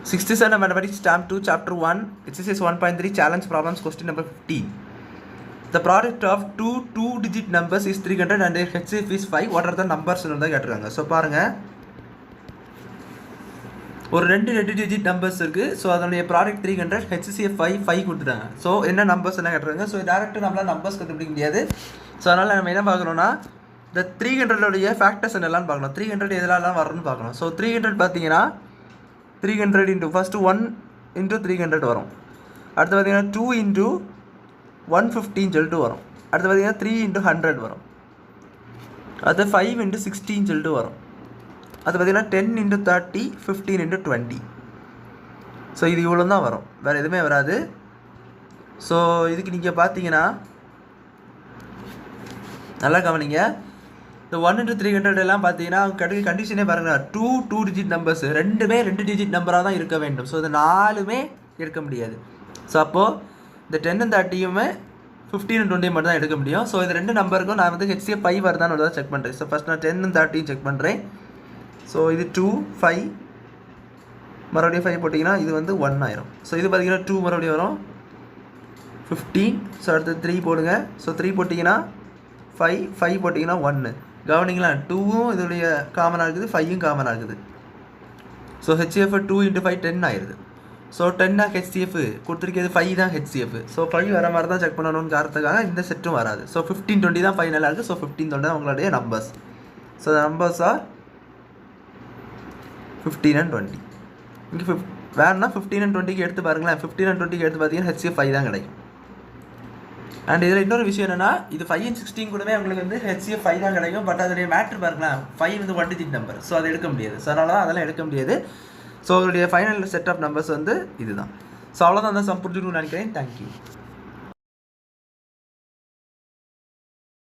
67 Mathematics Term 2 Chapter 1 Exercise 1.3 Challenge Problems Question number 15. The product of two two-digit numbers is 300 and their HCF is 5. What are the numbers ன்னு கேட்டிருக்காங்க. So பாருங்க, ஒரு ரெண்டு digit numbers இருக்குது. So அதனுடைய product 300, HCF 5 கொடுத்துட்டாங்க. So என்ன numbers என்ன கேட்டுருக்காங்க. ஸோ டேரெக்டாக நம்மளால் நம்பர்ஸ் கண்டுபிடிக்க முடியாது. ஸோ அதனால் நம்ம என்ன பார்க்கணும்னா, இந்த 300 ஃபேக்டர்ஸ் என்னெல்லாம் பார்க்கணும். 300 எதெல்லாம் வரும்னு பார்க்கணும். ஸோ 300 பார்த்தீங்கன்னா 300 இன்ட்டு ஃபஸ்ட்டு 1 இன்ட்டு 300 வரும். அடுத்து பார்த்தீங்கன்னா 2 இன்ட்டு 115 சொல்லிட்டு வரும். அடுத்து பார்த்தீங்கன்னா 3 இன்ட்டு 100 வரும். அடுத்து 5 இன்ட்டு 16 சொல்லிட்டு வரும். அது பார்த்தீங்கன்னா 10 இன்ட்டு 30, 15 இன்ட்டு 20. ஸோ இது இவ்வளோ தான் வரும், வேறு எதுவுமே வராது. ஸோ இதுக்கு நீங்கள் பார்த்தீங்கன்னா நல்லா கவனிங்க. இந்த 1 இன்ட்டு 300 எல்லாம் பார்த்தீங்கன்னா கிடைக்க கண்டிஷனே பாருங்கள், டூ டிஜிட் நம்பர்ஸ் ரெண்டுமே 2 டிஜிட் நம்பராக தான் இருக்க வேண்டும். ஸோ இது 4மே இருக்க முடியாது. ஸோ அப்போது இந்த 10 and 30யுமே 15 and 20 மட்டும் தான் எடுக்க முடியும். ஸோ இது ரெண்டு நம்பருக்கும் நான் வந்து HCF 5 வருதான்னு தான் செக் பண்ணுறேன். ஸோ ஃபஸ்ட் நான் 10 and 30 செக் பண்ணுறேன். ஸோ இது 2, 5 மறுபடியும் 5 போட்டிங்கன்னா இது வந்து 1 ஆயிரும். ஸோ இது பார்த்தீங்கன்னா 2 மறுபடியும் வரும் 15. ஸோ அடுத்து 3 போடுங்க. ஸோ 3 போட்டிங்கன்னா 5 போட்டிங்கன்னா 1. கவனிங்களா, 2வும் இதோடைய காமனாக இருக்குது, 5யும் காமனாக இருக்குது. ஸோ HCF 2 இன்ட்டு 5 10 ஆயிடுது. ஸோ 10 தான் HCF கொடுத்துருக்கிறது, 5 தான் HCF. ஸோ 5 வர மாதிரி தான் செக் பண்ணணும்னு காரணத்துக்காக இந்த செட்டும் வராது. ஸோ 15, 20 தான் ஃபைனலாக இருக்குது. ஸோ 15, 20 தான் உங்களுடைய numbers. So numbers are 15 and 20. இங்கே வேறுனா 15 and 20க்கு எடுத்து பாருங்களேன். 15 and 20க்கு எடுத்து பார்த்தீங்கன்னா HCF 5 தான் கிடைக்கும். அண்ட் இதில் இன்னொரு விஷயம் என்னென்னா, இது 5 and 16 கூடவே உங்களுக்கு வந்து HCF 5 தான் கிடைக்கும். பட் அதோடைய மேட்ரு பாருங்களேன், 5 வந்து 1 டிஜிட் நம்பர். ஸோ அதை எடுக்க முடியாது. ஸோ அதனால தான் அதெல்லாம் எடுக்க முடியாது. ஸோ அதோடைய ஃபைனல் செட் ஆஃப் நம்பர்ஸ் வந்து இதுதான். ஸோ அவ்வளோதான் அந்த சம் புரிஞ்சுக்கணும்னு நினைக்கிறேன். தேங்க்யூ.